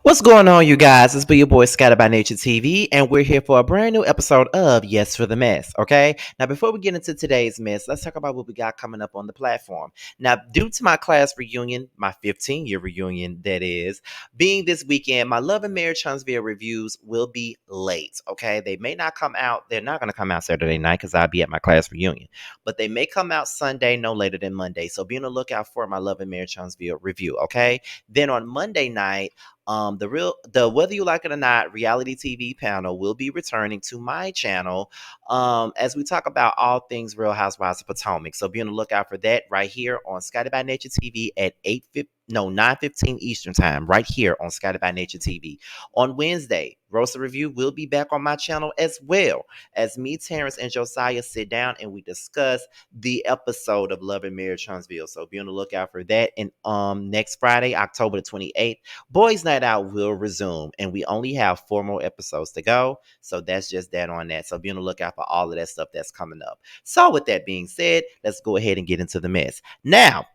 What's going on, you guys? It's be your boy Scattered by Nature TV, and we're here for a brand new episode of Yes for the Mess. Okay, now before we get into today's mess, let's talk about what we got coming up on the platform. Now, due to my class reunion, my 15-year reunion, that is, being this weekend, my Love and Marriage Huntsville reviews will be late. Okay, they may not come out, they're not going to come out Saturday night because I'll be at my class reunion, but they may come out Sunday, no later than Monday. So be on the lookout for my Love and Marriage Huntsville review. Okay, then on Monday night, the whether you like it or not reality TV panel will be returning to my channel as we talk about all things Real Housewives of Potomac. So be on the lookout for that right here on Scotty by Nature TV at 9:15 Eastern time, right here on Scotty by Nature TV. On Wednesday, Rosa Review will be back on my channel as well as me, Terrence, and Josiah sit down and we discuss the episode of Love and Marriage Huntsville. So be on the lookout for that. And next Friday, October the 28th, Boys Night Out will resume, and we only have 4 more episodes to go. So that's just that on that. So be on the lookout for all of that stuff that's coming up. So with that being said, let's go ahead and get into the mess. Now,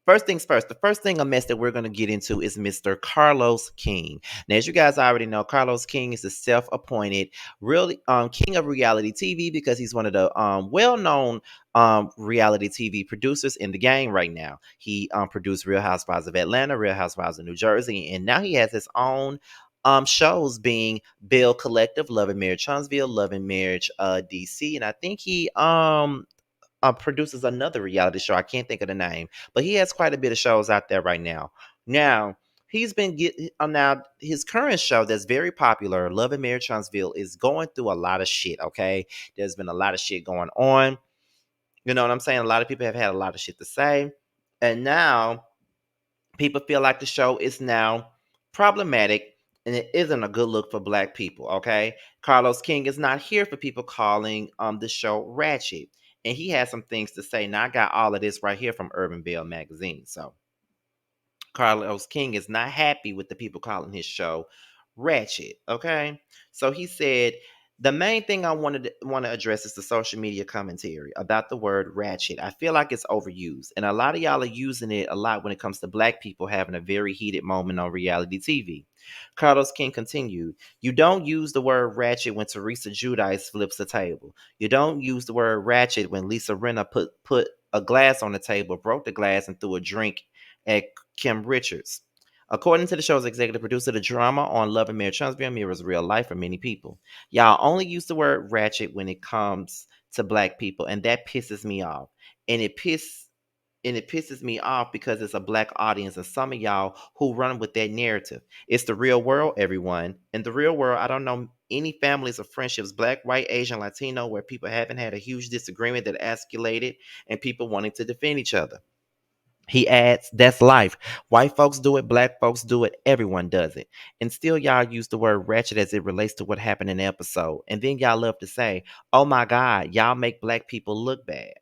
first things first, the first thing a mess that we're going to get into is Mr. Carlos King. Now, as you guys already know, Carlos King is the self-appointed really king of reality TV because he's one of the well-known reality TV producers in the game right now. He produced Real Housewives of Atlanta, Real Housewives of New Jersey, and now he has his own shows being Bill Collective, Love and Marriage Huntsville, Love and Marriage DC, and I think he produces another reality show. I can't think of the name, but he has quite a bit of shows out there right now. Now, he's been getting now his current show that's very popular, Love and Marriage Huntsville, is going through a lot of shit. Okay, there's been a lot of shit going on. You know what I'm saying? A lot of people have had a lot of shit to say, and now people feel like the show is now problematic and it isn't a good look for black people. Okay, Carlos King is not here for people calling the show ratchet, and he has some things to say. Now I got all of this right here from Urban Bell magazine. So Carlos King is not happy with the people calling his show ratchet. Okay, so he said the main thing I want to address is the social media commentary about the word ratchet. I feel like it's overused, and a lot of y'all are using it a lot when it comes to black people having a very heated moment on reality TV. Carlos King continued, "You don't use the word ratchet when Teresa Giudice flips the table. You don't use the word ratchet when Lisa Rinna put a glass on the table, broke the glass, and threw a drink at Kim Richards." According to the show's executive producer, the drama on Love and Marriage Huntsville mirrors real life for many people. Y'all only use the word ratchet when it comes to black people, and that pisses me off. And it pisses me off because it's a black audience and some of y'all who run with that narrative. It's the real world, everyone. In the real world, I don't know any families or friendships, black, white, Asian, Latino, where people haven't had a huge disagreement that escalated and people wanting to defend each other. He adds, that's life. White folks do it, black folks do it, everyone does it. And still, y'all use the word ratchet as it relates to what happened in the episode. And then y'all love to say, oh my God, y'all make black people look bad.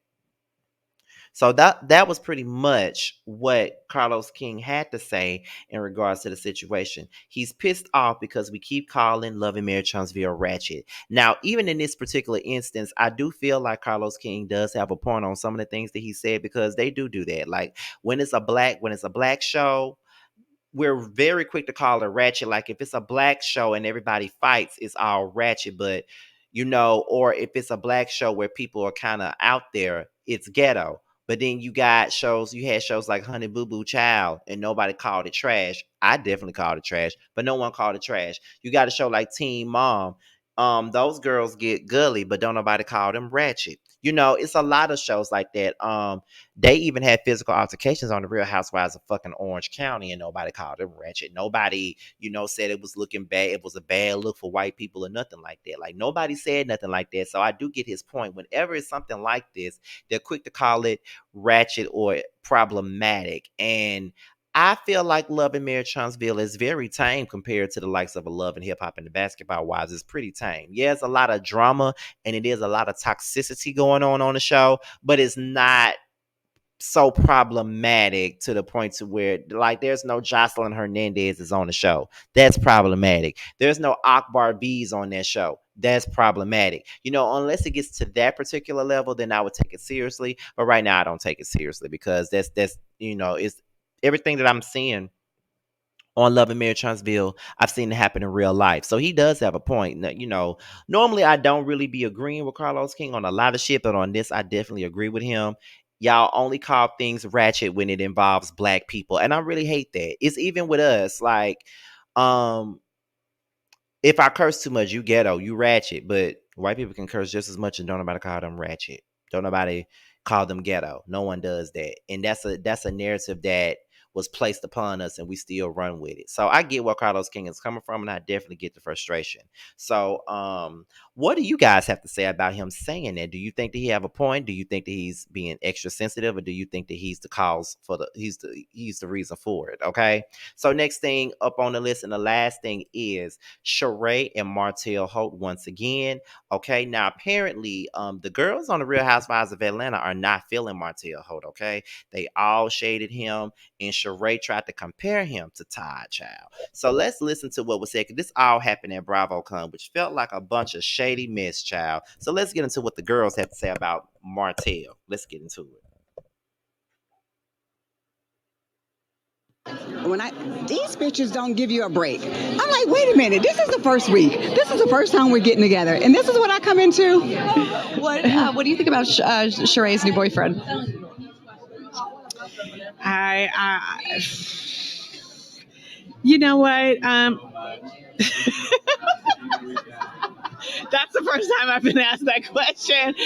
So that was pretty much what Carlos King had to say in regards to the situation. He's pissed off because we keep calling Love and Marriage Huntsville ratchet. Now, even in this particular instance, I do feel like Carlos King does have a point on some of the things that he said because they do that. Like when it's a black show, we're very quick to call it ratchet. Like if it's a black show and everybody fights, it's all ratchet. But or if it's a black show where people are kind of out there, it's ghetto. But then you had shows like Honey Boo Boo Child, and nobody called it trash. I definitely called it trash, but no one called it trash. You got a show like Teen Mom. Those girls get gully, but don't nobody call them ratchet. It's a lot of shows like that. They even had physical altercations on the Real Housewives of fucking Orange County, and nobody called them ratchet. Nobody, said it was looking bad. It was a bad look for white people or nothing like that. Like nobody said nothing like that. So I do get his point. Whenever it's something like this, they're quick to call it ratchet or problematic. And I feel like Love and Marriage Huntsville is very tame compared to the likes of a Love and Hip Hop and the Basketball Wives. It's pretty tame. Yeah, it's a lot of drama and it is a lot of toxicity going on the show, but it's not so problematic to the point to where like there's no Jocelyn Hernandez is on the show. That's problematic. There's no Akbar B's on that show. That's problematic. Unless it gets to that particular level, then I would take it seriously. But right now I don't take it seriously because that's it's everything that I'm seeing on Love and Marriage Huntsville, I've seen it happen in real life. So he does have a point. Normally I don't really be agreeing with Carlos King on a lot of shit, but on this, I definitely agree with him. Y'all only call things ratchet when it involves black people. And I really hate that. It's even with us. Um, if I curse too much, you ghetto, you ratchet. But white people can curse just as much and don't nobody call them ratchet. Don't nobody call them ghetto. No one does that. And that's a narrative that was placed upon us and we still run with it. So I get where Carlos King is coming from and I definitely get the frustration. So what do you guys have to say about him saying that? Do you think that he have a point? Do you think that he's being extra sensitive, or do you think that he's the cause for he's the reason for it? Okay. So next thing up on the list, and the last thing is Sheree and Martell Holt once again. Okay, now apparently, the girls on the Real Housewives of Atlanta are not feeling Martell Holt. Okay, they all shaded him, and Sheree tried to compare him to Todd Child. So let's listen to what was said. 'Cause this all happened at BravoCon, which felt like a bunch of shady mess, child. So let's get into what the girls have to say about Martell. Let's get into it. When I these pictures don't give you a break. I'm like, wait a minute, this is the first week. This is the first time we're getting together, and this is what I come into. What do you think about Sheree's new boyfriend? I you know what? That's the first time I've been asked that question.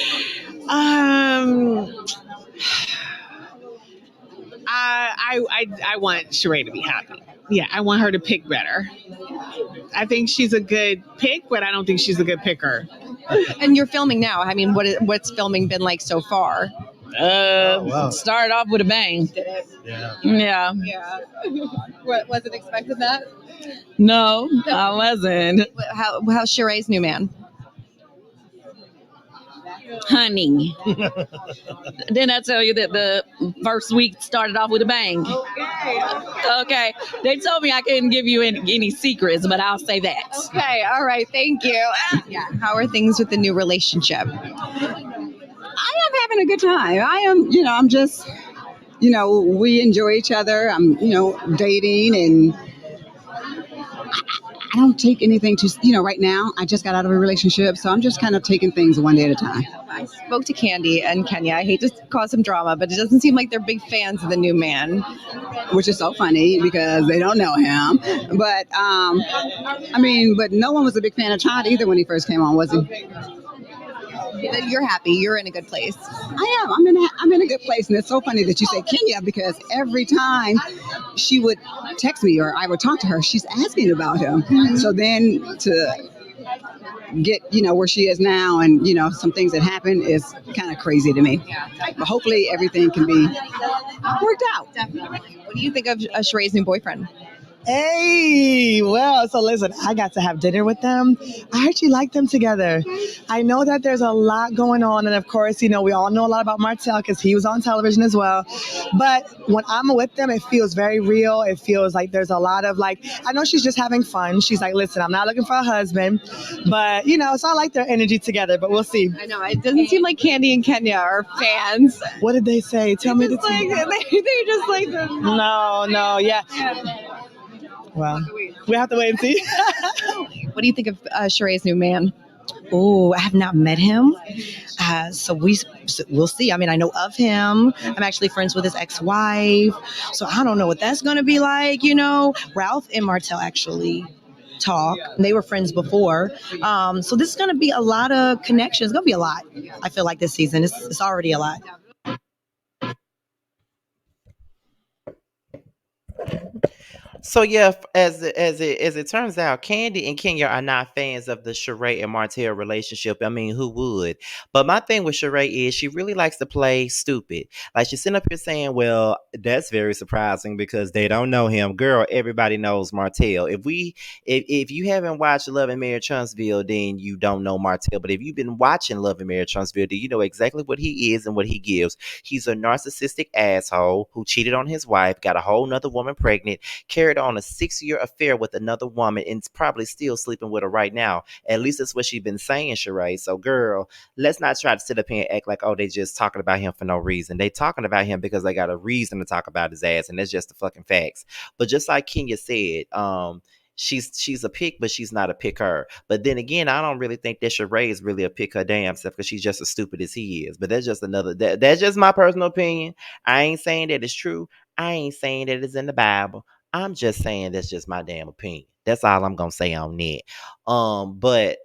I want Sheree to be happy. Yeah, I want her to pick better. I think she's a good pick, but I don't think she's a good picker. And you're filming now. I mean, what's filming been like so far? Started off with a bang. Did it? Yeah. Yeah. Wasn't expecting that. No, I wasn't. How's Sheree's new man? Honey. Didn't I tell you that the first week started off with a bang? Okay. They told me I couldn't give you any secrets, but I'll say that. Okay. All right. Thank you. Yeah. How are things with the new relationship? I am having a good time. I'm just, we enjoy each other. I'm, dating, and I don't take anything to, right now. I just got out of a relationship, so I'm just kind of taking things one day at a time. I spoke to Candy and Kenya. I hate to cause some drama, but it doesn't seem like they're big fans of the new man. Which is so funny because they don't know him. But, but no one was a big fan of Todd either when he first came on, was he? But you're happy. You're in a good place. I am. I'm in a good place, and it's so funny that you say Kenya because every time she would text me or I would talk to her, she's asking about him. So then to get where she is now, and some things that happen is kind of crazy to me. But hopefully everything can be worked out. Definitely. What do you think of Sheree's new boyfriend? Hey, well, so listen, I got to have dinner with them. I actually like them together. I know that there's a lot going on. And of course, we all know a lot about Martell because he was on television as well. But when I'm with them, it feels very real. It feels like there's a lot of I know she's just having fun. She's like, listen, I'm not looking for a husband. But, so I like their energy together, but we'll see. I know. It doesn't seem like Candy and Kenya are fans. What did they say? Tell me the truth. They just like them. No, yeah. Well, we have to wait and see. What do you think of Sheree's new man? Oh, I have not met him. So we'll see. I mean, I know of him. I'm actually friends with his ex-wife. So I don't know what that's going to be like, Ralph and Martell actually talk. They were friends before. So this is going to be a lot of connections. It's going to be a lot. I feel like this season. It's already a lot. So yeah, as it turns out, Candy and Kenya are not fans of the Sheree and Martell relationship. I mean, who would? But my thing with Sheree is she really likes to play stupid. Like she's sitting up here saying, "Well, that's very surprising because they don't know him." Girl, everybody knows Martell. If you haven't watched Love and Marriage Huntsville, then you don't know Martell. But if you've been watching Love and Marriage Huntsville, then you know exactly what he is and what he gives. He's a narcissistic asshole who cheated on his wife, got a whole nother woman pregnant, carried carried on a 6-year affair with another woman and is probably still sleeping with her right now. At least that's what she's been saying, Sheree. So, girl, let's not try to sit up here and act like, oh, they just talking about him for no reason. They talking about him because they got a reason to talk about his ass, and that's just the fucking facts. But just like Kenya said, she's a pick, but she's not a picker. But then again, I don't really think that Sheree is really a pick her damn self because she's just as stupid as he is. But that's just that's just my personal opinion. I ain't saying that it's true. I ain't saying that it's in the Bible. I'm just saying that's just my damn opinion. That's all I'm gonna say on that. But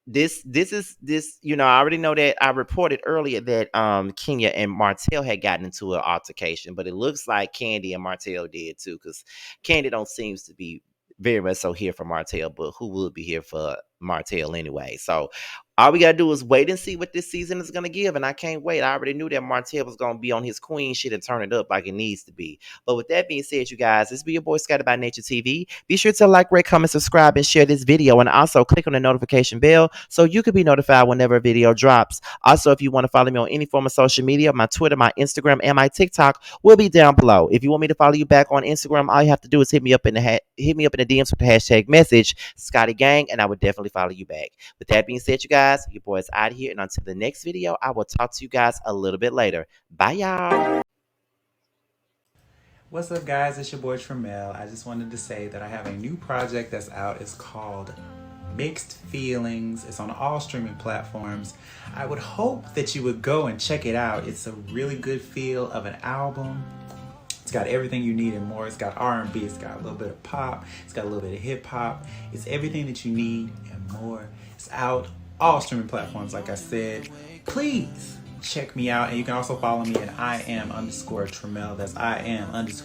this I already know that I reported earlier that Kenya and Martell had gotten into an altercation, but it looks like Candy and Martell did too, because Candy don't seems to be very much so here for Martell, but who would be here for Martell anyway? So all we gotta do is wait and see what this season is gonna give, and I can't wait. I already knew that Martell was gonna be on his queen shit and turn it up like it needs to be. But with that being said, you guys, this be your boy Scattered by Nature TV. Be sure to like, rate, comment, subscribe, and share this video, and also click on the notification bell so you can be notified whenever a video drops. Also, if you want to follow me on any form of social media, my Twitter, my Instagram, and my TikTok will be down below. If you want me to follow you back on Instagram, all you have to do is hit me up in the DMs with the hashtag message Scotty Gang, and I would definitely follow you back. With that being said, you guys, your boy is out of here, and until the next video, I will talk to you guys a little bit later. Bye, y'all. What's up, guys? It's your boy Tremel. I just wanted to say that I have a new project that's out. It's called Mixed Feelings. It's on all streaming platforms. I would hope that you would go and check it out. It's a really good feel of an album. It's got everything you need and more. It's got R&B, it's got a little bit of pop, it's got a little bit of hip hop. It's everything that you need and more. It's out all streaming platforms, like I said. Please check me out, and you can also follow me at IAM_Tremel. That's IAM_TRAMEL.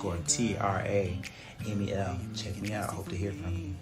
Check me out. I hope to hear from you.